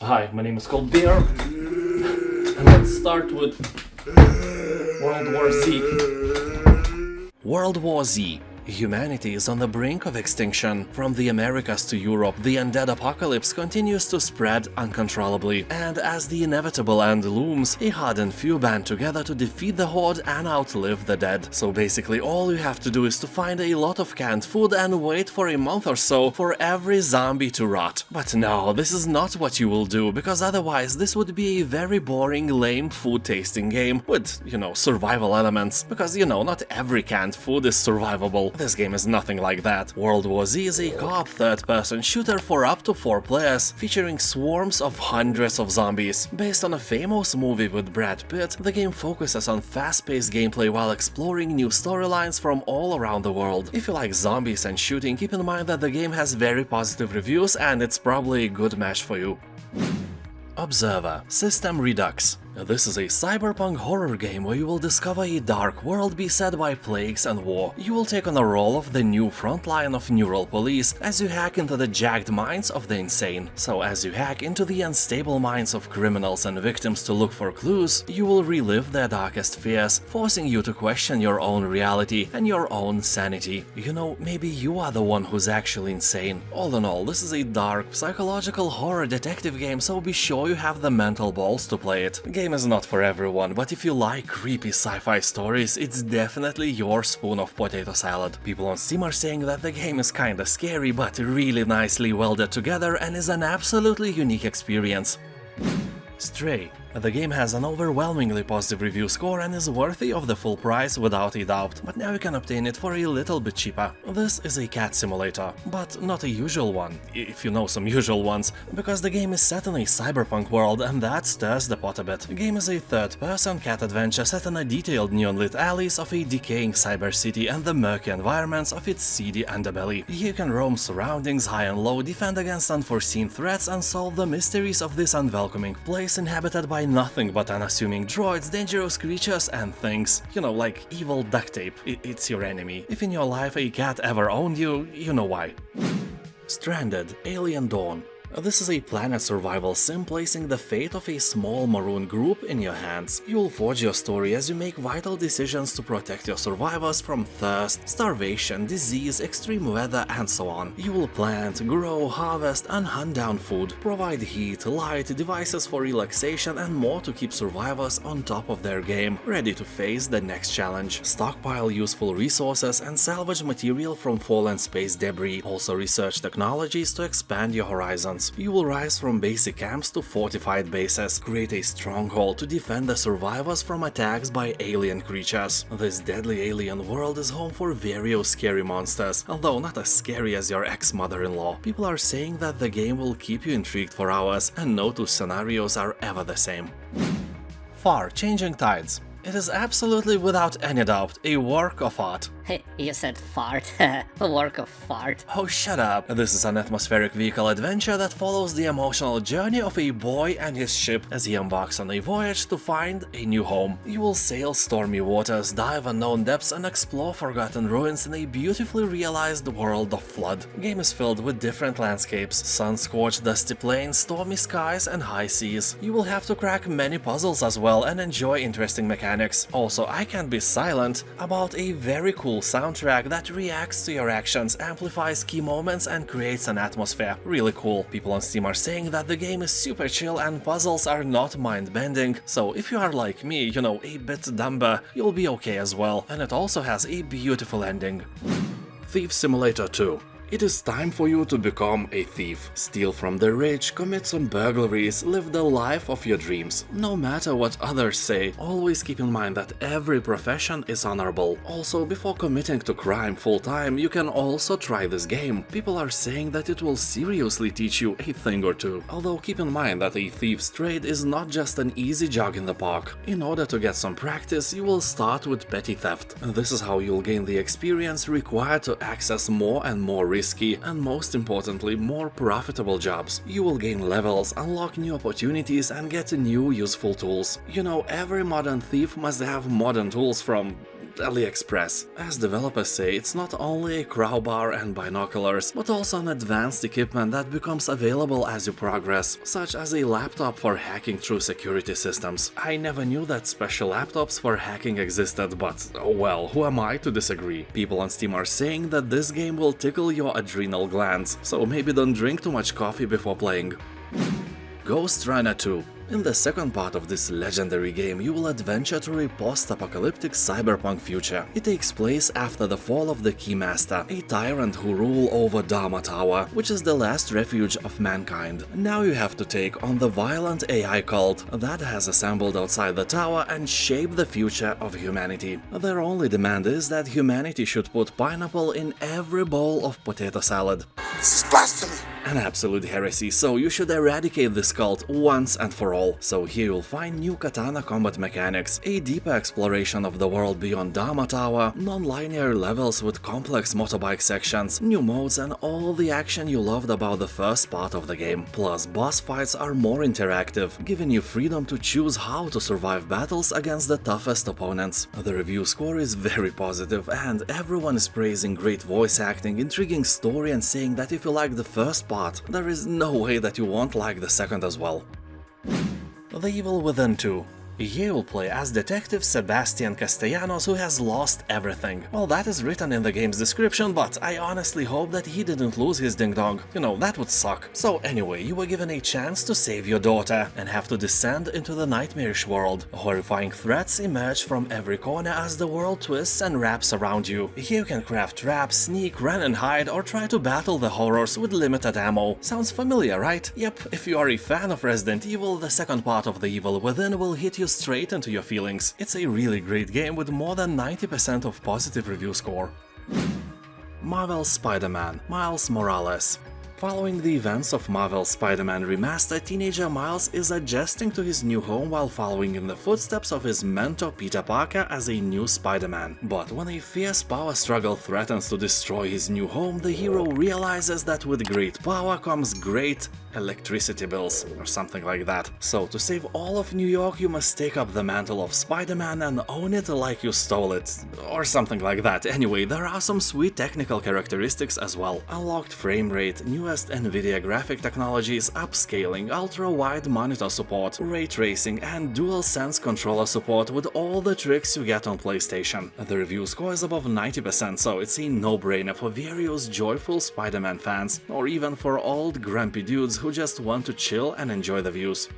Hi, my name is Cold Beer, and let's start with World War Z. World War Z. Humanity is on the brink of extinction. From the Americas to Europe, the undead apocalypse continues to spread uncontrollably, and as the inevitable end looms, a hardened few band together to defeat the horde and outlive the dead. So basically all you have to do is to find a lot of canned food and wait for a month or so for every zombie to rot. But no, this is not what you will do, because otherwise this would be a very boring, lame food tasting game with, survival elements, because, not every canned food is survivable. This game is nothing like that. World War Z is a co-op third-person shooter for up to 4 players, featuring swarms of hundreds of zombies. Based on a famous movie with Brad Pitt, the game focuses on fast-paced gameplay while exploring new storylines from all around the world. If you like zombies and shooting, keep in mind that the game has very positive reviews and it's probably a good match for you. Observer. System Redux. This is a cyberpunk horror game where you will discover a dark world beset by plagues and war. You will take on the role of the new frontline of neural police as you hack into the jagged minds of the insane. So as you hack into the unstable minds of criminals and victims to look for clues, you will relive their darkest fears, forcing you to question your own reality and your own sanity. Maybe you are the one who's actually insane. All in all, this is a dark, psychological horror detective game, so be sure you have the mental balls to play it. The game is not for everyone, but if you like creepy sci-fi stories, it's definitely your spoon of potato salad. People on Steam are saying that the game is kinda scary, but really nicely welded together and is an absolutely unique experience. Stray. The game has an overwhelmingly positive review score and is worthy of the full price without a doubt, but now you can obtain it for a little bit cheaper. This is a cat simulator, but not a usual one, if you know some usual ones, because the game is set in a cyberpunk world and that stirs the pot a bit. The game is a third-person cat adventure set in the detailed neon-lit alleys of a decaying cyber city and the murky environments of its seedy underbelly. You can roam surroundings high and low, defend against unforeseen threats and solve the mysteries of this unwelcoming place inhabited by nothing but unassuming droids, dangerous creatures and things. Like evil duct tape. It's your enemy. If in your life a cat ever owned you, you know why. Stranded. Alien Dawn. This is a planet survival sim placing the fate of a small maroon group in your hands. You will forge your story as you make vital decisions to protect your survivors from thirst, starvation, disease, extreme weather and so on. You will plant, grow, harvest and hunt down food, provide heat, light, devices for relaxation and more to keep survivors on top of their game, ready to face the next challenge. Stockpile useful resources and salvage material from fallen space debris. Also research technologies to expand your horizons. You will rise from basic camps to fortified bases, create a stronghold to defend the survivors from attacks by alien creatures. This deadly alien world is home for various scary monsters, although not as scary as your ex-mother-in-law. People are saying that the game will keep you intrigued for hours, and no two scenarios are ever the same. Far Changing Tides. It is absolutely without any doubt a work of art. Hey, you said fart. A work of fart. Oh, shut up. This is an atmospheric vehicle adventure that follows the emotional journey of a boy and his ship as he embarks on a voyage to find a new home. You will sail stormy waters, dive unknown depths and explore forgotten ruins in a beautifully realized world of flood. The game is filled with different landscapes, sun-scorched dusty plains, stormy skies and high seas. You will have to crack many puzzles as well and enjoy interesting mechanics. Also, I can't be silent about a very cool soundtrack that reacts to your actions, amplifies key moments and creates an atmosphere. Really cool. People on Steam are saying that the game is super chill and puzzles are not mind-bending, so if you are like me, a bit dumber, you'll be okay as well. And it also has a beautiful ending. Thief Simulator 2. It is time for you to become a thief. Steal from the rich, commit some burglaries, live the life of your dreams. No matter what others say, always keep in mind that every profession is honorable. Also, before committing to crime full-time, you can also try this game. People are saying that it will seriously teach you a thing or two. Although keep in mind that a thief's trade is not just an easy jog in the park. In order to get some practice, you will start with petty theft. This is how you'll gain the experience required to access more and more risky and, most importantly, more profitable jobs. You will gain levels, unlock new opportunities and get new useful tools. Every modern thief must have modern tools from AliExpress. As developers say, it's not only a crowbar and binoculars, but also an advanced equipment that becomes available as you progress, such as a laptop for hacking through security systems. I never knew that special laptops for hacking existed, but well, who am I to disagree? People on Steam are saying that this game will tickle your adrenal glands, so maybe don't drink too much coffee before playing. Ghostrunner 2. In the second part of this legendary game, you will adventure through a post-apocalyptic cyberpunk future. It takes place after the fall of the Keymaster, a tyrant who ruled over Dharma Tower, which is the last refuge of mankind. Now you have to take on the violent AI cult that has assembled outside the tower and shape the future of humanity. Their only demand is that humanity should put pineapple in every bowl of potato salad. This is blasphemy! An absolute heresy, so you should eradicate this cult once and for all. So here you'll find new katana combat mechanics, a deeper exploration of the world beyond Dharma Tower, non-linear levels with complex motorbike sections, new modes and all the action you loved about the first part of the game. Plus, boss fights are more interactive, giving you freedom to choose how to survive battles against the toughest opponents. The review score is very positive and everyone is praising great voice acting, intriguing story and saying that if you like the first part, there is no way that you won't like the second as well. The Evil Within 2. You will play as Detective Sebastian Castellanos, who has lost everything. Well, that is written in the game's description, but I honestly hope that he didn't lose his ding-dong. You know, that would suck. So anyway, you were given a chance to save your daughter and have to descend into the nightmarish world. Horrifying threats emerge from every corner as the world twists and wraps around you. Here you can craft traps, sneak, run and hide, or try to battle the horrors with limited ammo. Sounds familiar, right? Yep, if you are a fan of Resident Evil, the second part of The Evil Within will hit you straight into your feelings. It's a really great game with more than 90% of positive review score. Marvel's Spider-Man, Miles Morales. Following the events of Marvel's Spider-Man Remastered, teenager Miles is adjusting to his new home while following in the footsteps of his mentor Peter Parker as a new Spider-Man. But when a fierce power struggle threatens to destroy his new home, the hero realizes that with great power comes great electricity bills, or something like that. So to save all of New York, you must take up the mantle of Spider-Man and own it like you stole it, or something like that. Anyway, there are some sweet technical characteristics as well. Unlocked frame rate, newest Nvidia graphic technologies, upscaling, ultra-wide monitor support, ray tracing and DualSense controller support with all the tricks you get on PlayStation. The review score is above 90%, so it's a no-brainer for various joyful Spider-Man fans, or even for old grumpy dudes who just want to chill and enjoy the views.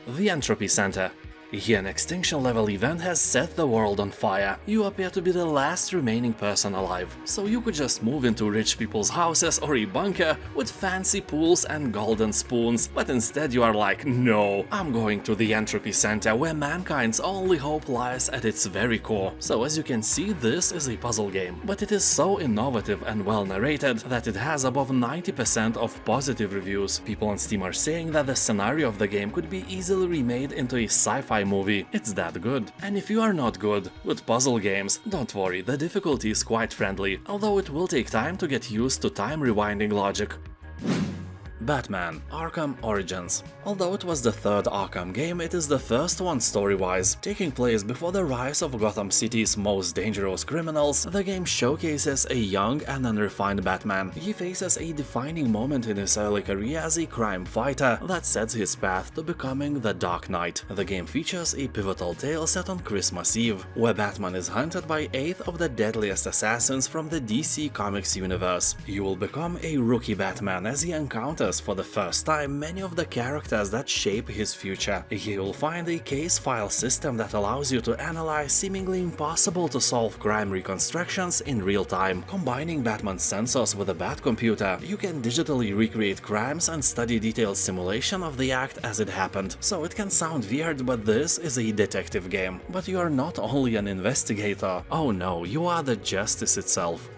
The Entropy Centre. Here, an extinction level event has set the world on fire. You appear to be the last remaining person alive, so you could just move into rich people's houses or a bunker with fancy pools and golden spoons, but instead you are like, no, I'm going to the Entropy Centre where mankind's only hope lies at its very core. So as you can see, this is a puzzle game, but it is so innovative and well narrated that it has above 90% of positive reviews. People on Steam are saying that the scenario of the game could be easily remade into a sci-fi movie. It's that good. And if you are not good with puzzle games, don't worry, the difficulty is quite friendly, although it will take time to get used to time rewinding logic. Batman: Arkham Origins. Although it was the third Arkham game, it is the first one story-wise. Taking place before the rise of Gotham City's most dangerous criminals, the game showcases a young and unrefined Batman. He faces a defining moment in his early career as a crime fighter that sets his path to becoming the Dark Knight. The game features a pivotal tale set on Christmas Eve, where Batman is hunted by 8 of the deadliest assassins from the DC Comics universe. You will become a rookie Batman as he encounters for the first time many of the characters that shape his future. Here you'll find a case file system that allows you to analyze seemingly impossible to solve crime reconstructions in real time. Combining Batman's sensors with a Batcomputer, you can digitally recreate crimes and study detailed simulation of the act as it happened. So it can sound weird, but this is a detective game. But you are not only an investigator, oh no, you are the justice itself.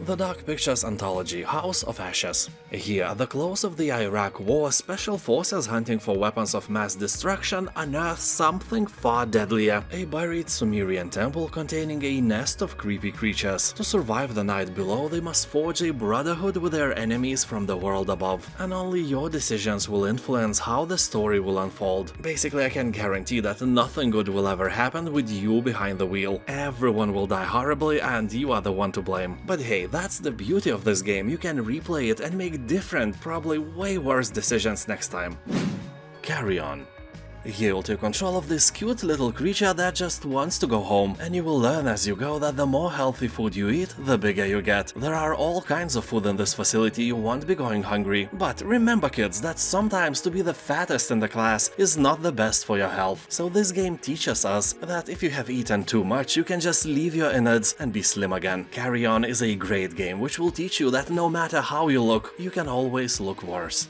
The Dark Pictures Anthology House of Ashes. Here, at the close of the Iraq War, special forces hunting for weapons of mass destruction unearth something far deadlier, a buried Sumerian temple containing a nest of creepy creatures. To survive the night below, they must forge a brotherhood with their enemies from the world above, and only your decisions will influence how the story will unfold. Basically, I can guarantee that nothing good will ever happen with you behind the wheel. Everyone will die horribly and you are the one to blame. But hey, that's the beauty of this game, you can replay it and make different, probably way worse decisions next time. CARRION. You'll take control of this cute little creature that just wants to go home, and you will learn as you go that the more healthy food you eat, the bigger you get. There are all kinds of food in this facility, you won't be going hungry. But remember kids, that sometimes to be the fattest in the class is not the best for your health. So this game teaches us that if you have eaten too much, you can just leave your innards and be slim again. CARRION is a great game which will teach you that no matter how you look, you can always look worse.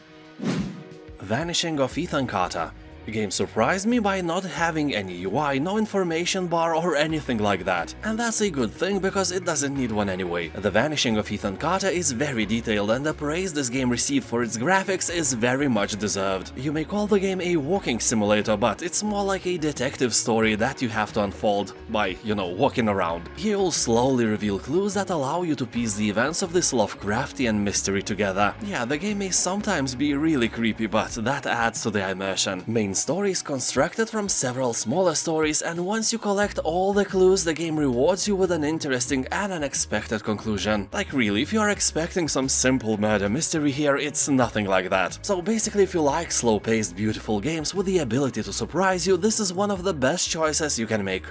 Vanishing of Ethan Carter. The game surprised me by not having any UI, no information bar or anything like that. And that's a good thing because it doesn't need one anyway. The Vanishing of Ethan Carter is very detailed and the praise this game received for its graphics is very much deserved. You may call the game a walking simulator, but it's more like a detective story that you have to unfold by, walking around. Here you'll slowly reveal clues that allow you to piece the events of this Lovecraftian mystery together. Yeah, the game may sometimes be really creepy, but that adds to the immersion. Main story is constructed from several smaller stories, and once you collect all the clues, the game rewards you with an interesting and unexpected conclusion. Like really, if you are expecting some simple murder mystery here, it's nothing like that. So basically, if you like slow-paced, beautiful games with the ability to surprise you, this is one of the best choices you can make.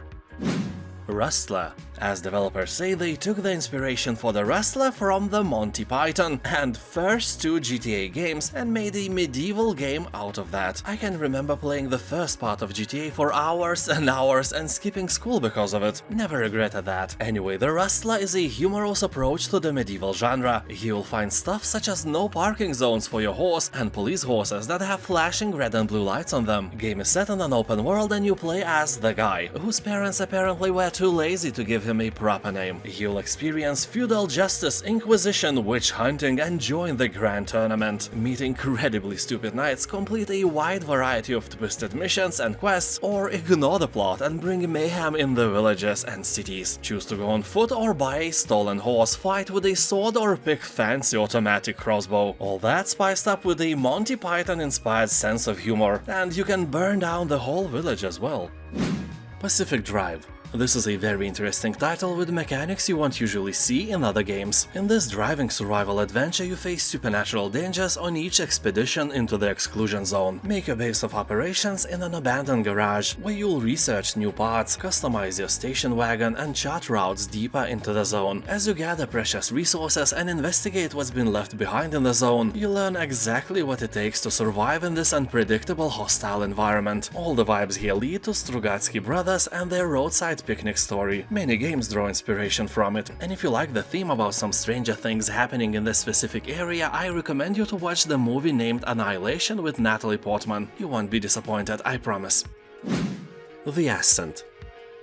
Rustler. As developers say, they took the inspiration for the Rustler from the Monty Python and first two GTA games and made a medieval game out of that. I can remember playing the first part of GTA for hours and hours and skipping school because of it. Never regretted that. Anyway, the Rustler is a humorous approach to the medieval genre. You'll find stuff such as no parking zones for your horse and police horses that have flashing red and blue lights on them. Game is set in an open world and you play as the guy, whose parents apparently were too lazy to give him a proper name. You'll experience feudal justice, inquisition, witch hunting, and join the grand tournament. Meet incredibly stupid knights, complete a wide variety of twisted missions and quests, or ignore the plot and bring mayhem in the villages and cities. Choose to go on foot or buy a stolen horse, fight with a sword, or pick fancy automatic crossbow. All that spiced up with a Monty Python-inspired sense of humor, and you can burn down the whole village as well. Pacific Drive. This is a very interesting title with mechanics you won't usually see in other games. In this driving survival adventure, you face supernatural dangers on each expedition into the exclusion zone. Make your base of operations in an abandoned garage, where you'll research new parts, customize your station wagon, and chart routes deeper into the zone. As you gather precious resources and investigate what's been left behind in the zone, you learn exactly what it takes to survive in this unpredictable, hostile environment. All the vibes here lead to Strugatsky Brothers and their roadside picnic story. Many games draw inspiration from it, and if you like the theme about some stranger things happening in this specific area, I recommend you to watch the movie named Annihilation with Natalie Portman. You won't be disappointed, I promise. The Ascent.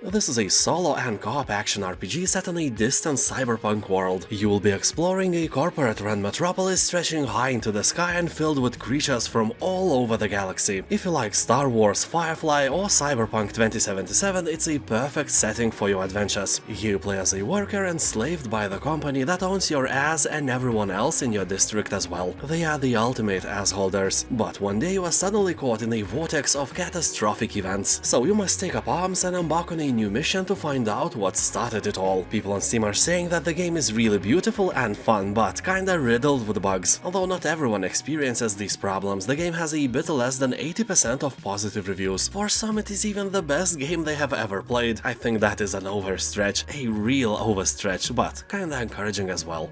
This is a solo and co-op action RPG set in a distant cyberpunk world. You will be exploring a corporate-run metropolis stretching high into the sky and filled with creatures from all over the galaxy. If you like Star Wars, Firefly, or Cyberpunk 2077, it's a perfect setting for your adventures. You play as a worker enslaved by the company that owns your ass and everyone else in your district as well. They are the ultimate assholders. But one day you are suddenly caught in a vortex of catastrophic events, so you must take up arms and embark on a new mission to find out what started it all. People on Steam are saying that the game is really beautiful and fun, but kinda riddled with bugs. Although not everyone experiences these problems, the game has a bit less than 80% of positive reviews. For some, it is even the best game they have ever played. I think that is an overstretch, a real overstretch, but kinda encouraging as well.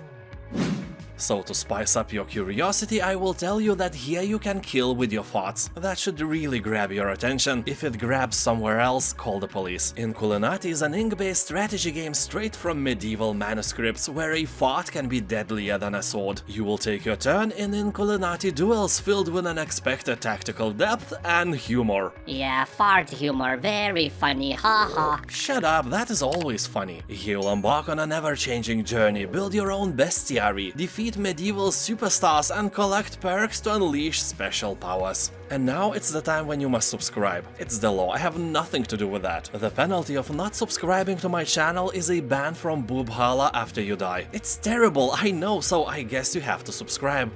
So to spice up your curiosity, I will tell you that here you can kill with your thoughts. That should really grab your attention. If it grabs somewhere else, call the police. Inkulinati is an ink-based strategy game straight from medieval manuscripts, where a thought can be deadlier than a sword. You will take your turn in Inkulinati duels filled with unexpected tactical depth and humor. Yeah, fart humor, very funny, haha. Shut up, that is always funny. You'll embark on an ever-changing journey, build your own bestiary, defeat medieval superstars and collect perks to unleash special powers. And now it's the time when you must subscribe. It's the law, I have nothing to do with that. The penalty of not subscribing to my channel is a ban from Boobhala after you die. It's terrible, I know, so I guess you have to subscribe.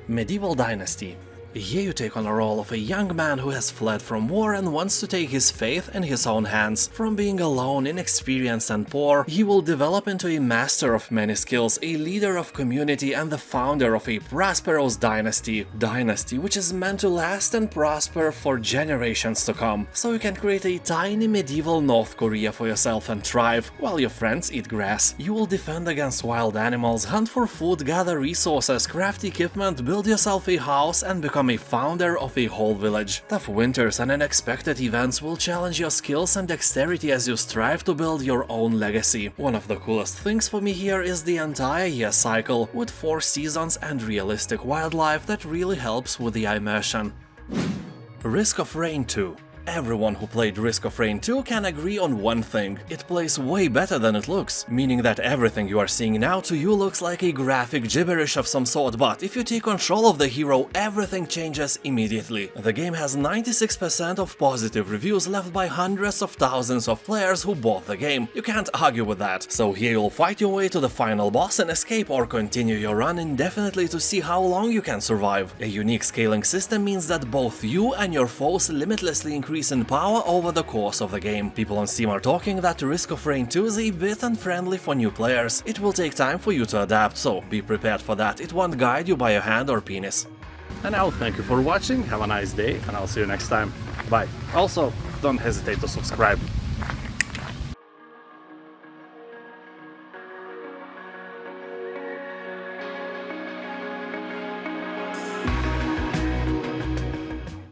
Medieval Dynasty. Here you take on the role of a young man who has fled from war and wants to take his fate in his own hands. From being alone, inexperienced and poor, he will develop into a master of many skills, a leader of community and the founder of a prosperous dynasty. Dynasty which is meant to last and prosper for generations to come. So you can create a tiny medieval North Korea for yourself and thrive, while your friends eat grass. You will defend against wild animals, hunt for food, gather resources, craft equipment, build yourself a house and become a founder of a whole village. Tough winters and unexpected events will challenge your skills and dexterity as you strive to build your own legacy. One of the coolest things for me here is the entire year cycle, with 4 seasons and realistic wildlife that really helps with the immersion. Risk of Rain 2. Everyone who played Risk of Rain 2 can agree on one thing: it plays way better than it looks, meaning that everything you are seeing now to you looks like a graphic gibberish of some sort, but if you take control of the hero, everything changes immediately. The game has 96% of positive reviews left by hundreds of thousands of players who bought the game. You can't argue with that. So here you'll fight your way to the final boss and escape, or continue your run indefinitely to see how long you can survive. A unique scaling system means that both you and your foes limitlessly increase in power over the course of the game. People on Steam are talking that Risk of Rain 2 is a bit unfriendly for new players. It will take time for you to adapt, so be prepared for that. It won't guide you by your hand or penis. And now, thank you for watching, have a nice day, and I'll see you next time. Bye. Also, don't hesitate to subscribe.